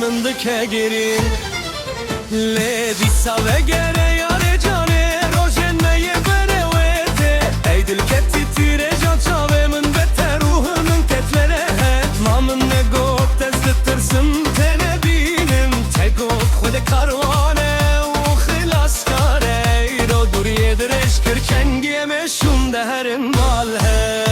من که گیری لیدی ساوه گره یاره جانه روشن میه بره ویته ای دل کتی تیره جان چاوه من بته روح من کتلره ما من نگفت از ترسم تنه بینم تگفت خود کاروانه و خلاص کاره ای رو دوریه درش کرکن گیمشون دهرن ماله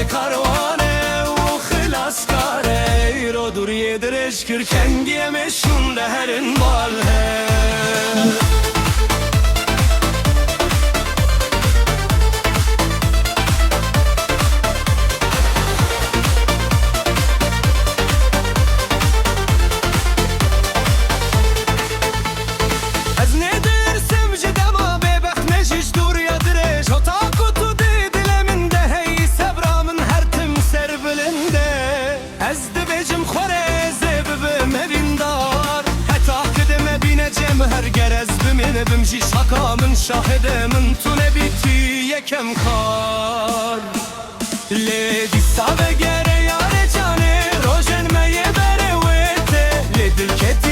کاروانه و خلاص کاره ای رو دوریه درش کرکن گیمشون دهرن ماله هر گرز بمینه بمشی شاکا من شاهده من تو نبیتی یکم کار لیدی ساوه گره یاره جانه روشن میه بره ویته لیدل کتی